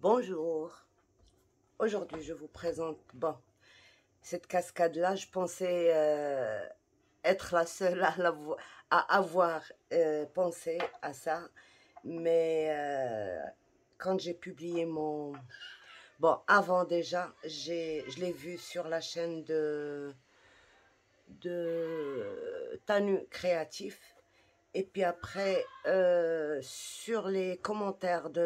Bonjour, aujourd'hui je vous présente, cette cascade-là, je pensais être la seule à avoir pensé à ça, mais quand j'ai publié mon... Bon, avant déjà, je l'ai vu sur la chaîne de Tanu Créatif, et puis après, sur les commentaires de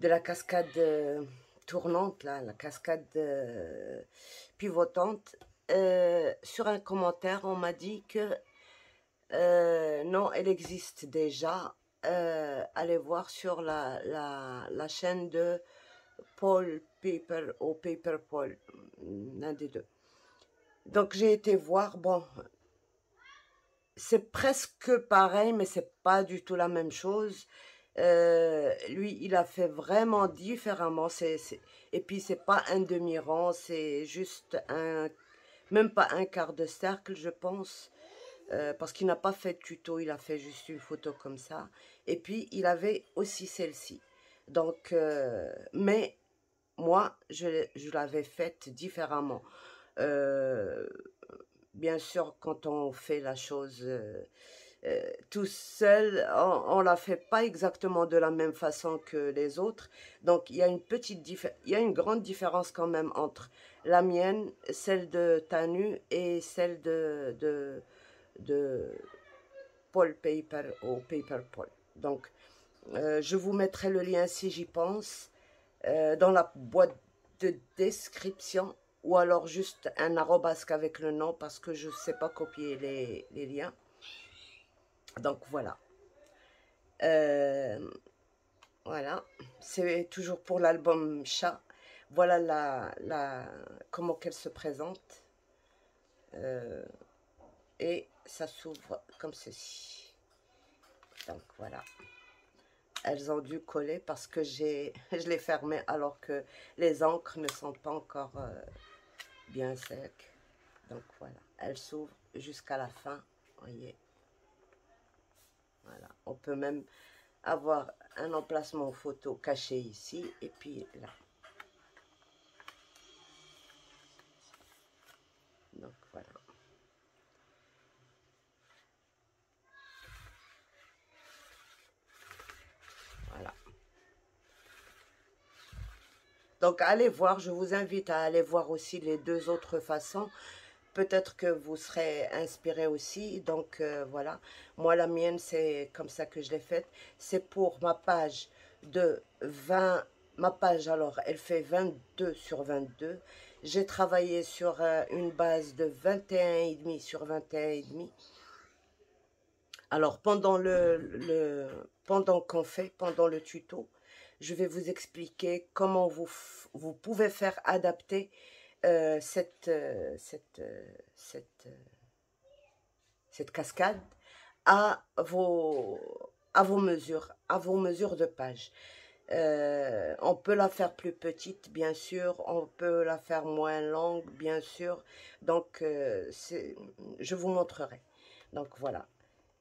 la cascade tournante, là, la cascade pivotante, sur un commentaire, on m'a dit que non, elle existe déjà. Allez voir sur la chaîne de Paul Paper ou Paper Paul, l'un des deux. Donc j'ai été voir, bon, c'est presque pareil, mais c'est pas du tout la même chose. Lui, il a fait vraiment différemment. Et puis, c'est pas un demi-rang, c'est juste même pas un quart de cercle, je pense. Parce qu'il n'a pas fait de tuto, il a fait juste une photo comme ça. Et puis, il avait aussi celle-ci. Donc, mais moi, je l'avais faite différemment. Euh, Bien sûr, quand on fait la chose tout seul, on ne la fait pas exactement de la même façon que les autres. Donc, il y a il y a une grande différence quand même entre la mienne, celle de Tanu et celle de Paul Paper ou Paper Paul. Donc, je vous mettrai le lien si j'y pense dans la boîte de description ou alors juste un arrobasque avec le nom parce que je ne sais pas copier les liens. Donc voilà. Euh, voilà. C'est toujours pour l'album Chat. Voilà comment qu'elle se présente. Euh, et ça s'ouvre comme ceci. Donc voilà. Elles ont dû coller parce que je l'ai fermé alors que les encres ne sont pas encore bien secs. Donc voilà, elles s'ouvrent jusqu'à la fin, voyez. Voilà, on peut même avoir un emplacement photo caché ici et puis là. Donc voilà. Voilà. Donc allez voir, je vous invite à aller voir aussi les deux autres façons. Peut-être que vous serez inspiré aussi. Donc voilà, moi la mienne c'est comme ça que je l'ai faite. C'est pour ma page de 20. Ma page alors elle fait 22 sur 22. J'ai travaillé sur une base de 21,5 sur 21,5. Alors pendant qu'on fait, pendant le tuto, je vais vous expliquer comment vous pouvez faire adapter cette cascade à vos mesures de page. On peut la faire plus petite, bien sûr, on peut la faire moins longue, bien sûr. Donc, je vous montrerai. Donc, voilà.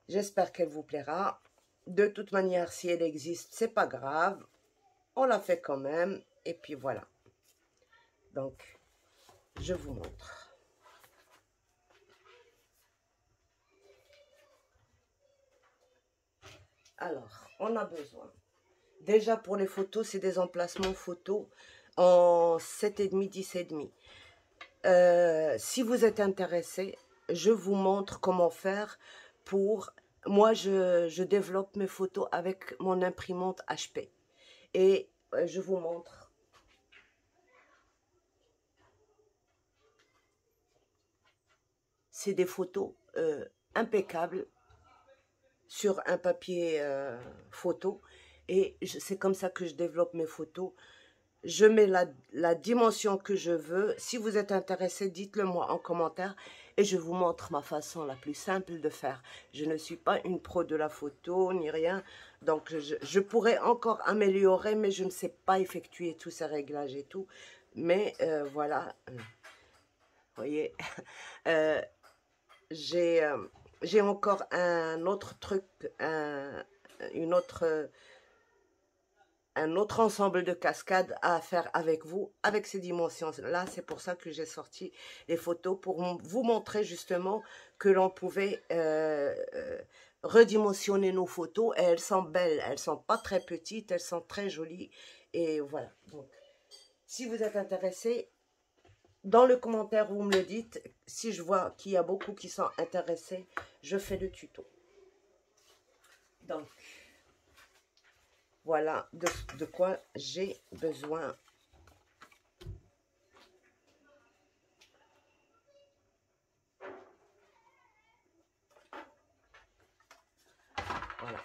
J'espère qu'elle vous plaira. De toute manière, si elle existe, c'est pas grave. On la fait quand même. Et puis, voilà. Donc, je vous montre. Alors, on a besoin. Déjà, pour les photos, c'est des emplacements photos en 7,5, 10,5. Si vous êtes intéressé, je vous montre comment faire pour... Moi, je développe mes photos avec mon imprimante HP. Et je vous montre. C'est des photos impeccables sur un papier photo. Et c'est comme ça que je développe mes photos. Je mets la dimension que je veux. Si vous êtes intéressé, dites-le moi en commentaire et je vous montre ma façon la plus simple de faire. Je ne suis pas une pro de la photo ni rien, donc je pourrais encore améliorer, mais je ne sais pas effectuer tous ces réglages et tout. Mais voilà, vous voyez, j'ai encore un autre truc, une autre un autre ensemble de cascades à faire avec vous, avec ces dimensions-là. C'est pour ça que j'ai sorti les photos, pour vous montrer justement que l'on pouvait redimensionner nos photos. Et elles sont belles, elles sont pas très petites, elles sont très jolies. Et voilà. Donc, si vous êtes intéressé, dans le commentaire, vous me le dites. Si je vois qu'il y a beaucoup qui sont intéressés, je fais le tuto. Donc, voilà de quoi j'ai besoin. Voilà.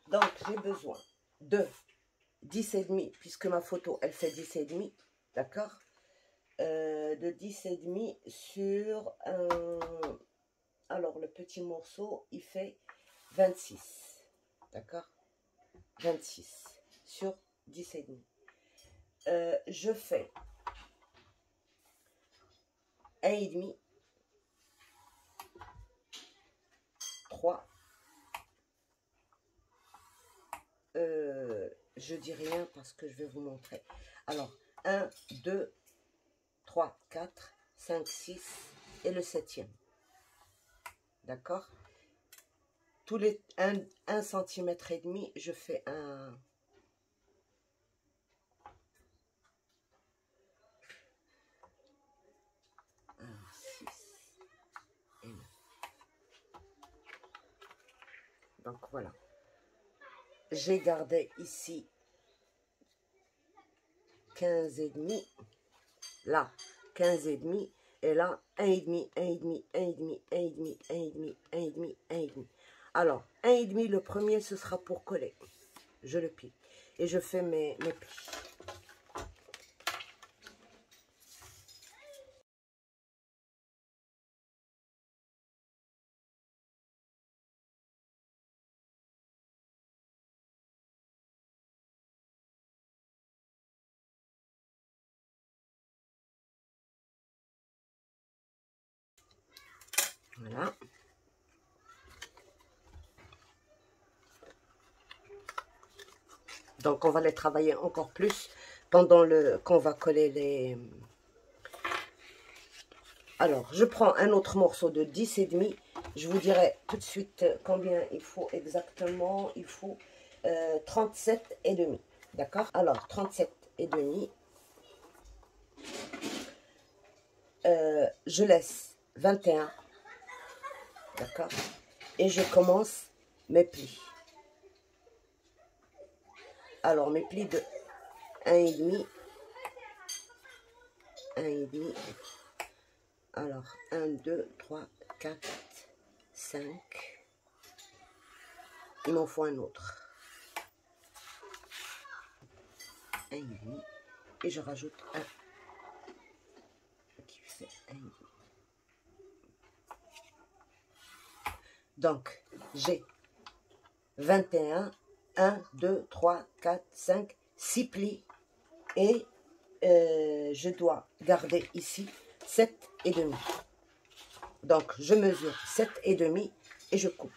Donc, j'ai besoin de 10,5, puisque ma photo, elle fait 10,5, d'accord, de 10,5 sur un... Alors, le petit morceau, il fait 26, d'accord, 26 sur 10,5. Je fais 1,5, 3, je dis rien parce que je vais vous montrer. Alors, 1, 2, 3, 4, 5, 6 et le 7e. D'accord? Tous les 1 centimètre et demi, je fais un... Donc voilà. J'ai gardé ici 15,5. Là, 15,5. Et là, 1,5, 1,5, 1,5, 1,5, 1,5, 1,5, 1,5. Alors, 1,5, le premier, ce sera pour coller. Je le plie. Et je fais mes plis. Voilà. Donc, on va les travailler encore plus pendant qu'on va coller les... Alors, je prends un autre morceau de 10,5. Je vous dirai tout de suite combien il faut exactement. Il faut 37,5. D'accord? Alors, 37,5. Je laisse 21. D'accord? Et je commence mes plis. Alors, mes plis de 1,5. 1,5. Alors, 1, 2, 3, 4, 5. Il m'en faut un autre. 1,5. Et je rajoute un qui fait 1,5. Donc, j'ai 21, 1, 2, 3, 4, 5, 6 plis. Et je dois garder ici 7,5. Donc, je mesure 7,5 et je coupe.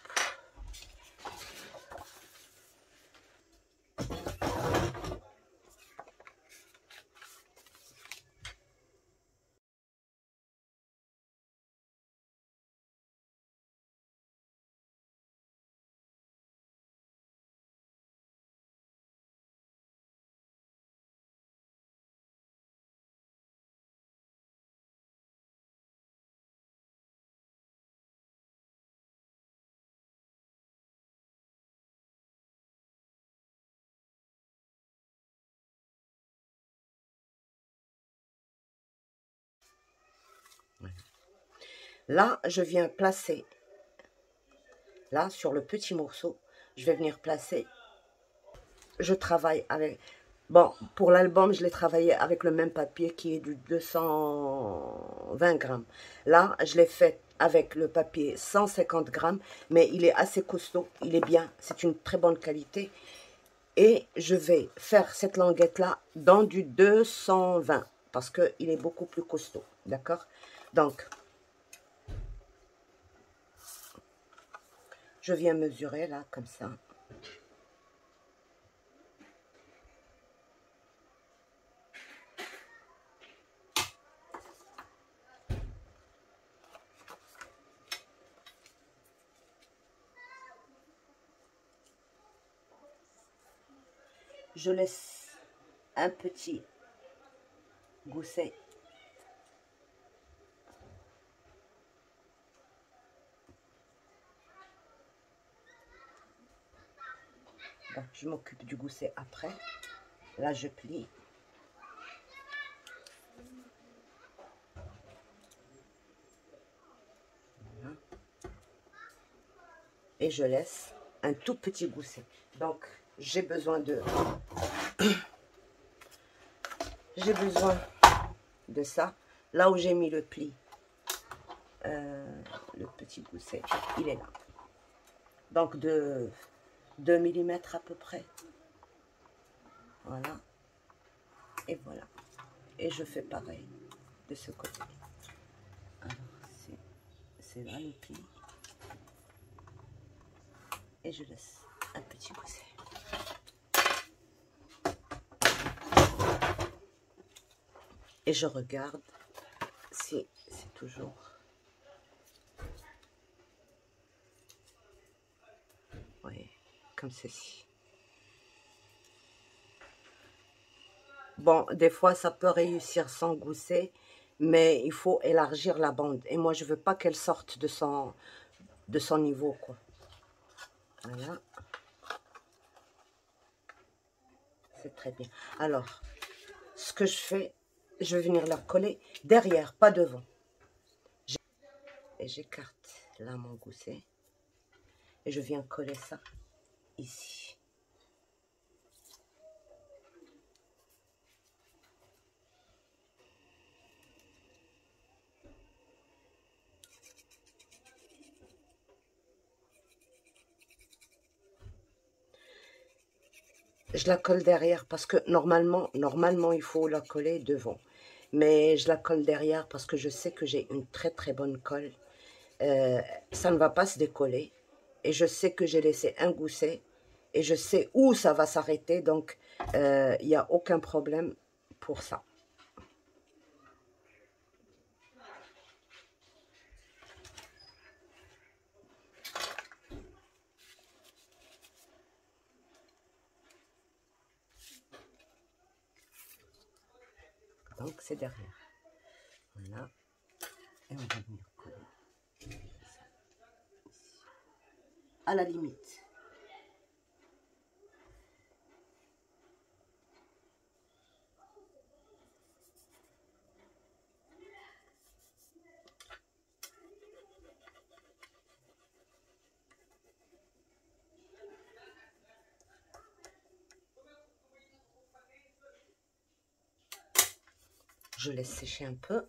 Là, je viens placer, là, sur le petit morceau, je vais venir placer, je travaille avec, bon, pour l'album, je l'ai travaillé avec le même papier qui est du 220 grammes. Là, je l'ai fait avec le papier 150 grammes, mais il est assez costaud, il est bien, c'est une très bonne qualité. Et je vais faire cette languette-là dans du 220, parce qu'il est beaucoup plus costaud, d'accord? Donc, je viens mesurer là, comme ça. Je laisse un petit gousset. Donc, je m'occupe du gousset après. Là, je plie. Voilà. Et je laisse un tout petit gousset. Donc, j'ai besoin de ça. Là où j'ai mis le pli, le petit gousset, il est là. Donc, de 2 mm à peu près. Voilà. Et voilà. Et je fais pareil de ce côté. Alors, c'est là le pli. Et je laisse un petit gousset. Et je regarde si c'est toujours... Oui, comme ceci. Bon, des fois, ça peut réussir sans gousset, mais il faut élargir la bande. Et moi, je veux pas qu'elle sorte de son niveau, quoi. Voilà. C'est très bien. Alors, ce que je fais, je vais venir la coller derrière, pas devant. Et j'écarte là mon gousset. Et je viens coller ça ici. Je la colle derrière parce que normalement, il faut la coller devant. Mais je la colle derrière parce que je sais que j'ai une très très bonne colle. Ça ne va pas se décoller. Et je sais que j'ai laissé un gousset. Et je sais où ça va s'arrêter. Donc, il n'y a aucun problème pour ça. Donc, c'est derrière. Voilà. Et on va venir coller. À la limite. Je laisse sécher un peu.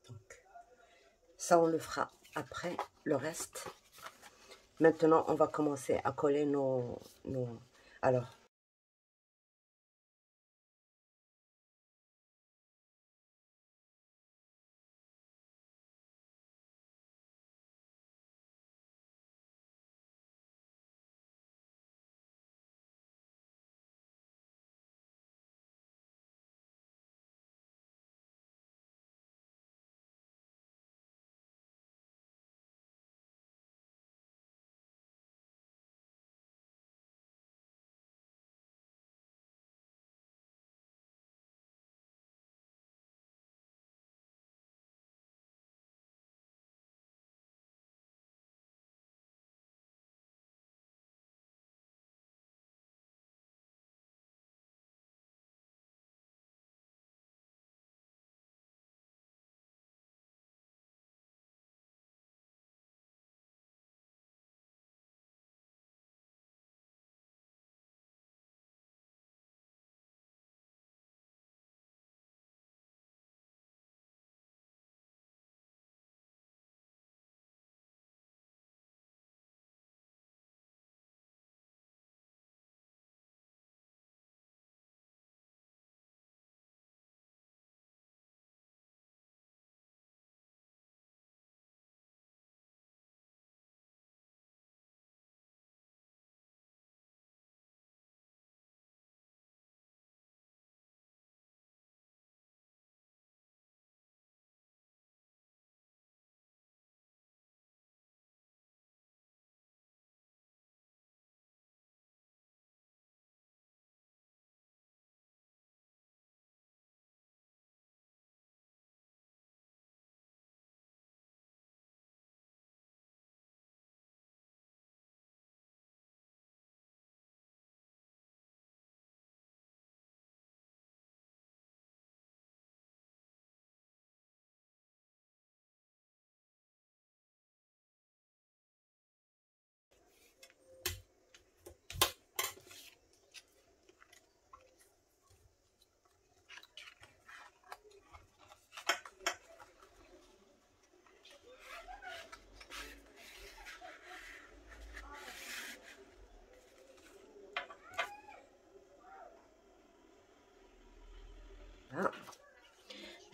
Donc, ça, on le fera après, le reste. Maintenant, on va commencer à coller nos... Alors,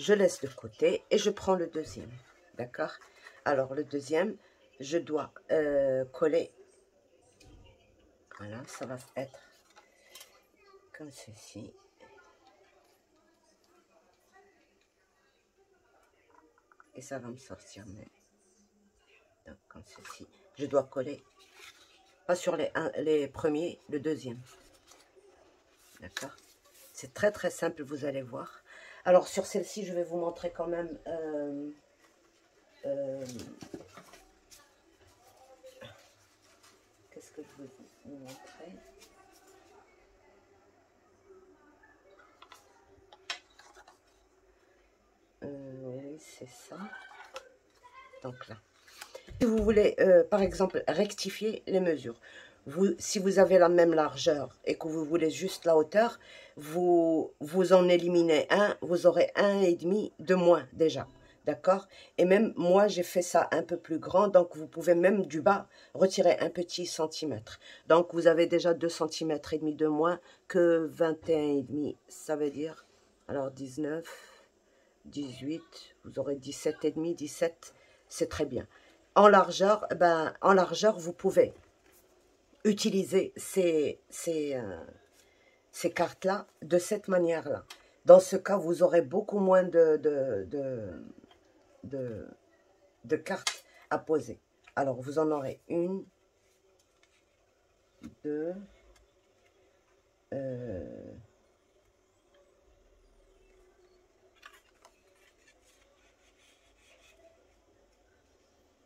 je laisse de côté et je prends le deuxième. D'accord? Alors, le deuxième, je dois coller. Voilà, ça va être comme ceci. Et ça va me sortir, mais donc, comme ceci. Je dois coller, pas sur les premiers, le deuxième. D'accord? C'est très très simple, vous allez voir. Alors sur celle-ci, je vais vous montrer quand même qu'est-ce que je veux vous montrer? Oui, c'est ça. Donc là. Si vous voulez, par exemple, rectifier les mesures, si vous avez la même largeur et que vous voulez juste la hauteur, vous en éliminez un, vous aurez 1,5 de moins déjà. D'accord? Et même moi, j'ai fait ça un peu plus grand, donc vous pouvez même du bas retirer un petit centimètre. Donc vous avez déjà 2,5 cm de moins que 21,5. Ça veut dire, alors 19, 18, vous aurez 17,5, 17, c'est très bien. En largeur, vous pouvez utiliser ces cartes-là de cette manière-là. Dans ce cas, vous aurez beaucoup moins de cartes à poser. Alors, vous en aurez une, deux,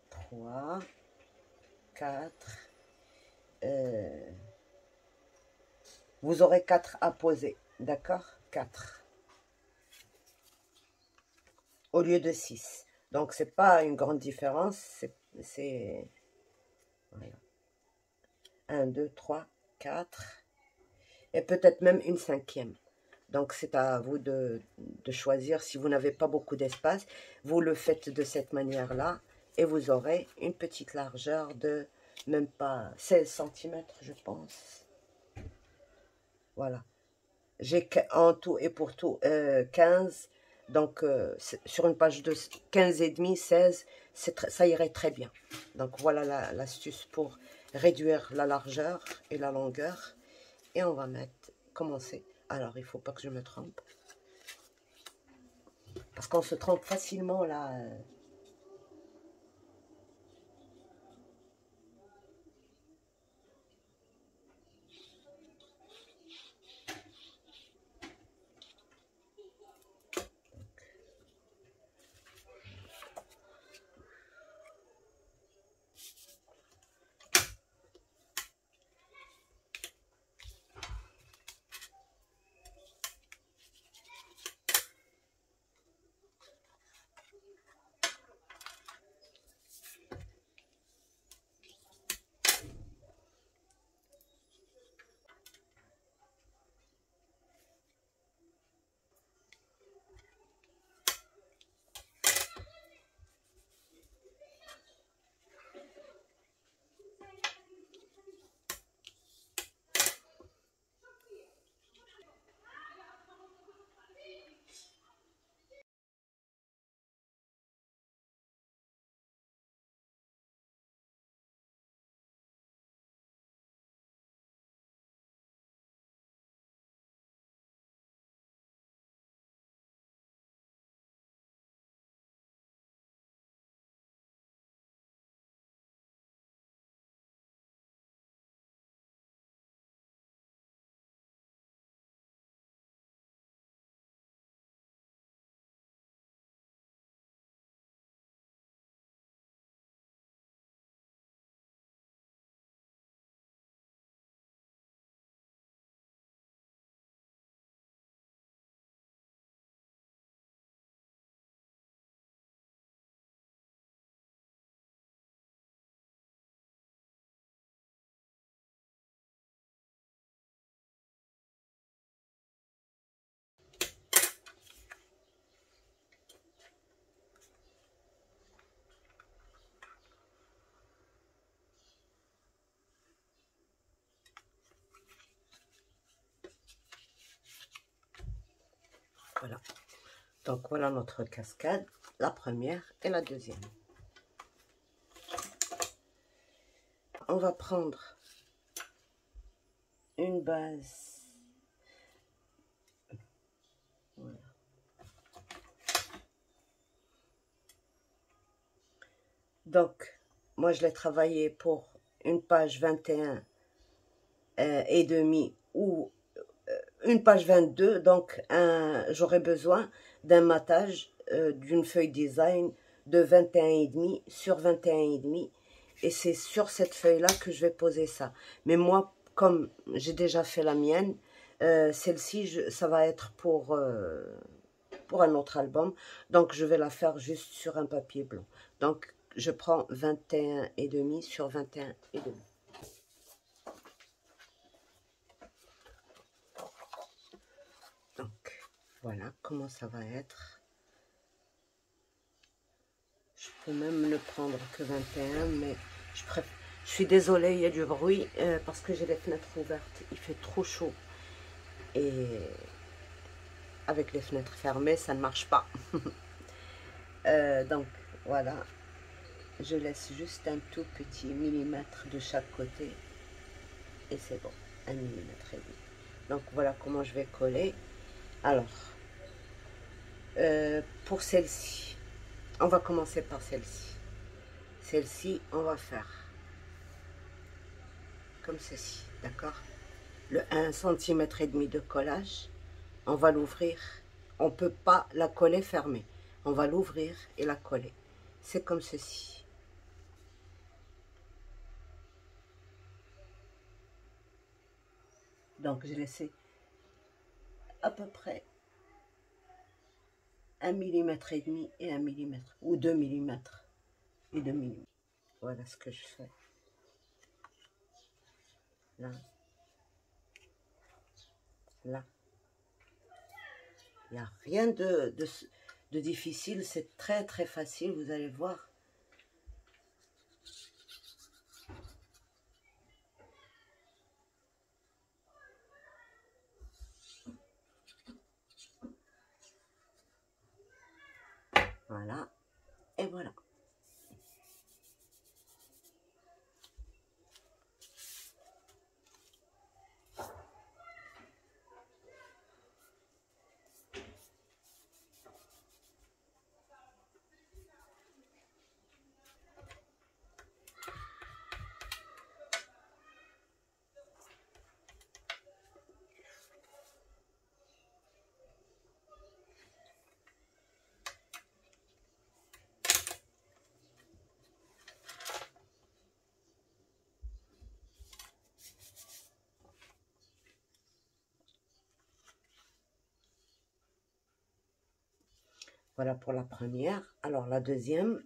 trois, quatre. Vous aurez 4 à poser, d'accord? 4 au lieu de 6. Donc, c'est pas une grande différence. C'est voilà. 1, 2, 3, 4. Et peut-être même une cinquième. Donc, c'est à vous de choisir. Si vous n'avez pas beaucoup d'espace, vous le faites de cette manière-là. Et vous aurez une petite largeur de même pas 16 cm, je pense. Voilà. J'ai en tout et pour tout 15. Donc, sur une page de 15,5, 16, ça irait très bien. Donc, voilà l'astuce pour réduire la largeur et la longueur. Et on va commencer. Alors, il ne faut pas que je me trompe. Parce qu'on se trompe facilement là. Voilà. Donc voilà notre cascade, la première et la deuxième. On va prendre une base. Voilà. Donc, moi je l'ai travaillé pour une page 21 et demi ou une page 22. Donc j'aurais besoin d'un matage d'une feuille design de 21 et demi sur 21 et demi. Et c'est sur cette feuille là que je vais poser ça. Mais moi, comme j'ai déjà fait la mienne, celle-ci ça va être pour un autre album. Donc je vais la faire juste sur un papier blanc. Donc je prends 21 et demi sur 21 et demi. Donc voilà comment ça va être. Je peux même ne prendre que 21, mais je suis désolée, il y a du bruit parce que j'ai les fenêtres ouvertes. Il fait trop chaud. Et avec les fenêtres fermées, ça ne marche pas. Donc voilà. Je laisse juste un tout petit millimètre de chaque côté. Et c'est bon. 1 millimètre et demi. Donc voilà comment je vais coller. Alors, pour celle-ci, on va commencer par celle-ci. Celle-ci, on va faire comme ceci, d'accord? Le 1 cm et demi de collage, on va l'ouvrir. On ne peut pas la coller fermée. On va l'ouvrir et la coller. C'est comme ceci. Donc j'ai laissé à peu près 1 millimètre et demi et 1 millimètre ou 2 millimètres et demi. Voilà ce que je fais. Là. Là. Il n'y a rien de difficile, c'est très très facile, vous allez voir. Voilà, et voilà. Voilà pour la première. Alors la deuxième,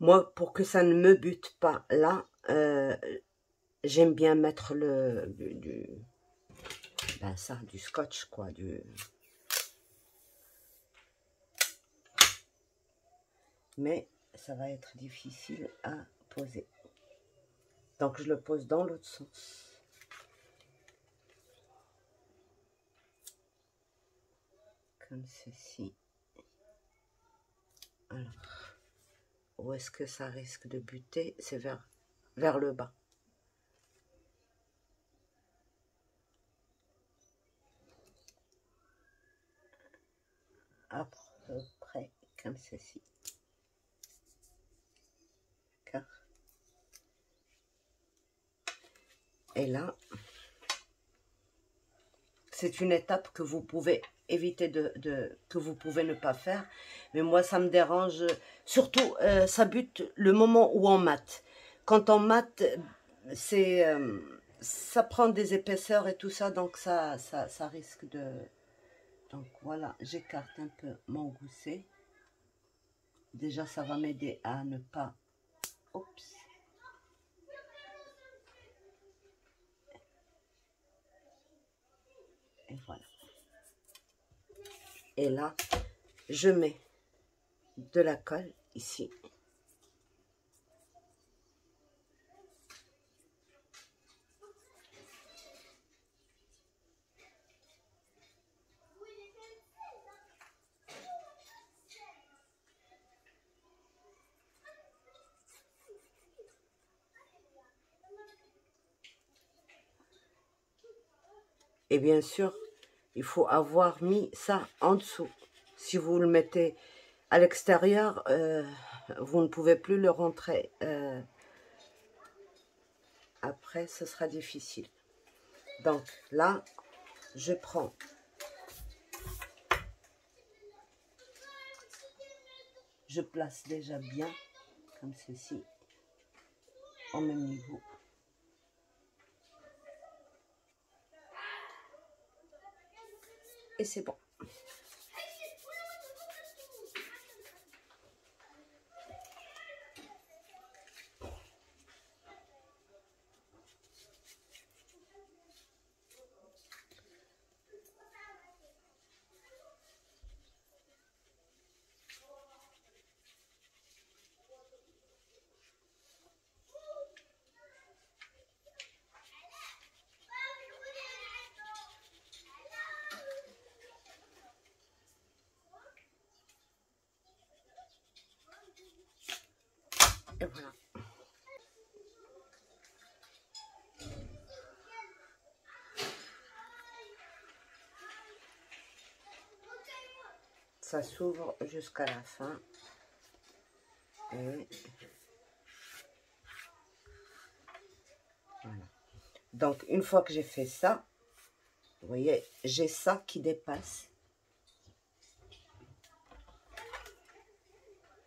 moi pour que ça ne me bute pas là, j'aime bien mettre du scotch quoi, mais ça va être difficile à poser. Donc je le pose dans l'autre sens. Comme ceci. Alors, où est-ce que ça risque de buter? C'est vers le bas. À peu près comme ceci. D'accord. Et là, c'est une étape que vous pouvez éviter que vous pouvez ne pas faire. Mais moi, ça me dérange. Surtout, ça bute le moment où on mate. Quand on mate, ça prend des épaisseurs et tout ça, donc ça risque de... Donc voilà, j'écarte un peu mon gousset. Déjà, ça va m'aider à ne pas... Oups. Et voilà. Et là, je mets de la colle ici. Et bien sûr, il faut avoir mis ça en dessous. Si vous le mettez à l'extérieur, vous ne pouvez plus le rentrer. Après, ce sera difficile. Donc là, je prends je place déjà bien, comme ceci, au même niveau. Et c'est bon. Et voilà. Ça s'ouvre jusqu'à la fin. Et voilà. Donc, une fois que j'ai fait ça, vous voyez, j'ai ça qui dépasse.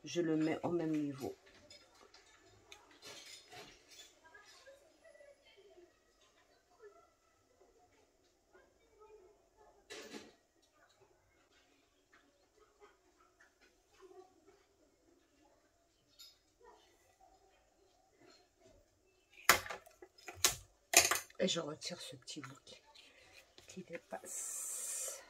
Je le mets au même niveau. Et je retire ce petit bout qui dépasse.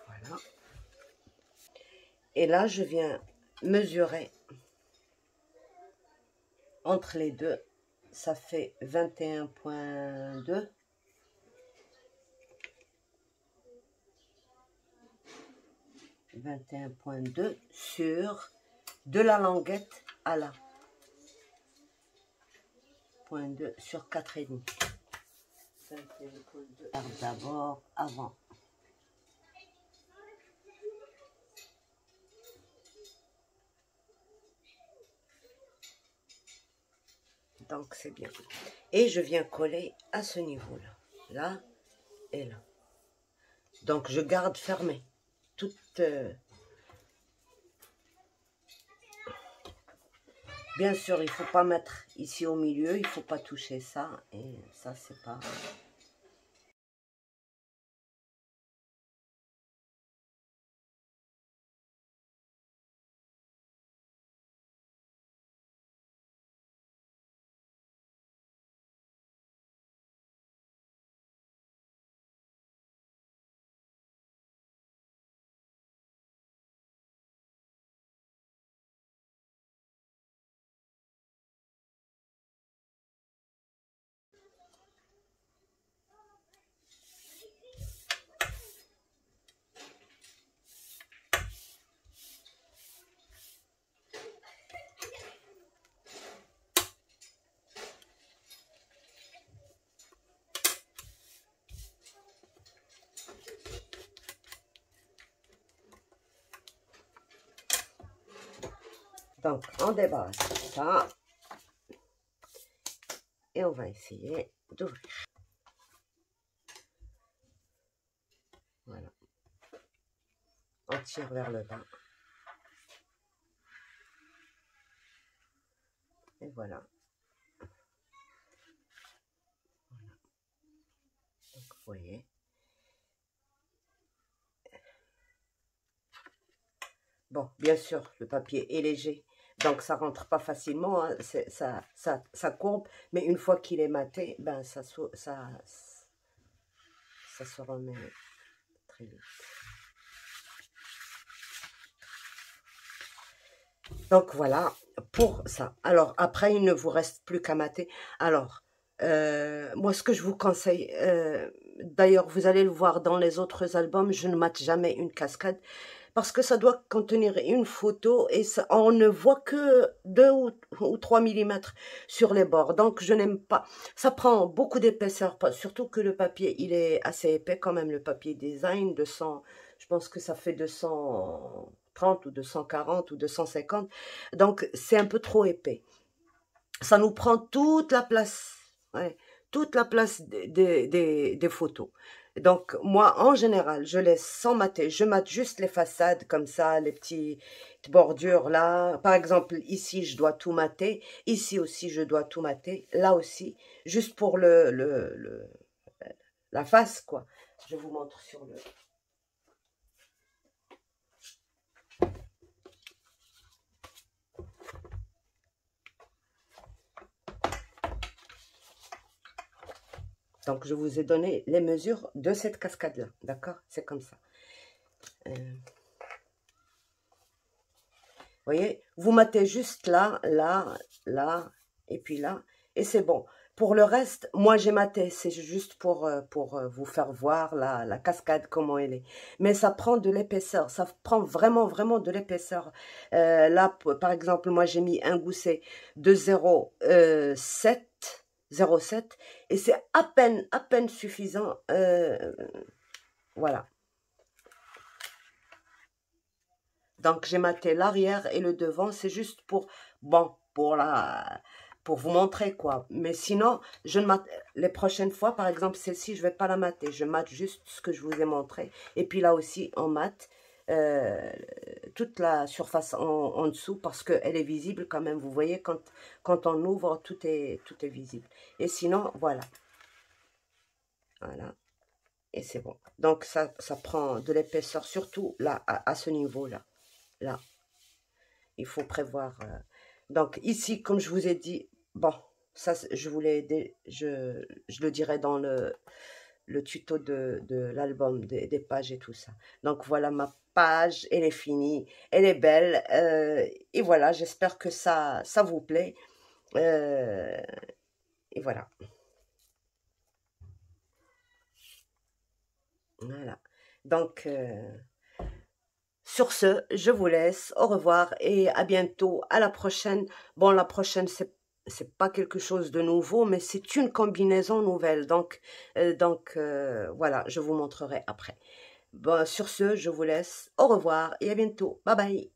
Voilà. Et là, je viens mesurer entre les deux. Ça fait 21,2. 21,2 sur de la languette à la 0,2 sur 4,5. 21,2. D'abord avant. Donc c'est bien. Et je viens coller à ce niveau-là. Là et là. Donc je garde fermé. Toute... Bien sûr, il ne faut pas mettre ici au milieu. Il ne faut pas toucher ça. Et ça, c'est pas... Donc, on débarrasse ça. Et on va essayer d'ouvrir. Voilà. On tire vers le bas. Et voilà. Donc, vous voyez. Bon, bien sûr, le papier est léger. Donc, ça rentre pas facilement. Hein. Ça courbe. Mais une fois qu'il est maté, ben, ça se remet très vite. Donc voilà, pour ça. Alors après, il ne vous reste plus qu'à mater. Alors, moi ce que je vous conseille, d'ailleurs vous allez le voir dans les autres albums, je ne mate jamais une cascade parce que ça doit contenir une photo et on ne voit que 2 ou 3 millimètres sur les bords. Donc je n'aime pas. Ça prend beaucoup d'épaisseur, surtout que le papier il est assez épais quand même, le papier design 200, je pense que ça fait 230 ou 240 ou 250. Donc c'est un peu trop épais. Ça nous prend toute la place, ouais, toute la place des photos. Donc, moi, en général, je laisse sans mater. Je mate juste les façades, comme ça, les petites bordures là. Par exemple, ici, je dois tout mater. Ici aussi, je dois tout mater. Là aussi, juste pour la face, quoi. Je vous montre sur le... Donc, je vous ai donné les mesures de cette cascade-là. D'accord? C'est comme ça. Vous voyez, vous matez juste là, là, là, et puis là, et c'est bon. Pour le reste, moi j'ai maté, c'est juste pour vous faire voir la cascade, comment elle est. Mais ça prend de l'épaisseur, ça prend vraiment, vraiment de l'épaisseur. Là, par exemple, moi j'ai mis un gousset de 0,7, et c'est à peine suffisant. Voilà. Donc, j'ai maté l'arrière et le devant. C'est juste pour, bon, pour vous montrer, quoi. Mais sinon, je ne mate, les prochaines fois, par exemple, celle-ci, je ne vais pas la mater. Je mate juste ce que je vous ai montré. Et puis là aussi, on mate euh, toute la surface en dessous parce qu'elle est visible quand même. Vous voyez, quand on ouvre, tout est visible. Et sinon, voilà. Voilà. Et c'est bon. Donc, ça prend de l'épaisseur, surtout là, à ce niveau-là. Là. Il faut prévoir. Donc ici, comme je vous ai dit, bon, ça je voulais aider, je le dirai dans le tuto de l'album, des pages et tout ça. Donc voilà, ma page, elle est finie, elle est belle. Et voilà, j'espère que ça vous plaît. Et voilà. Voilà. Donc... sur ce, je vous laisse. Au revoir et à bientôt. À la prochaine. Bon, la prochaine, c'est pas quelque chose de nouveau, mais c'est une combinaison nouvelle. Donc, voilà, je vous montrerai après. Bon, sur ce, je vous laisse. Au revoir et à bientôt. Bye bye.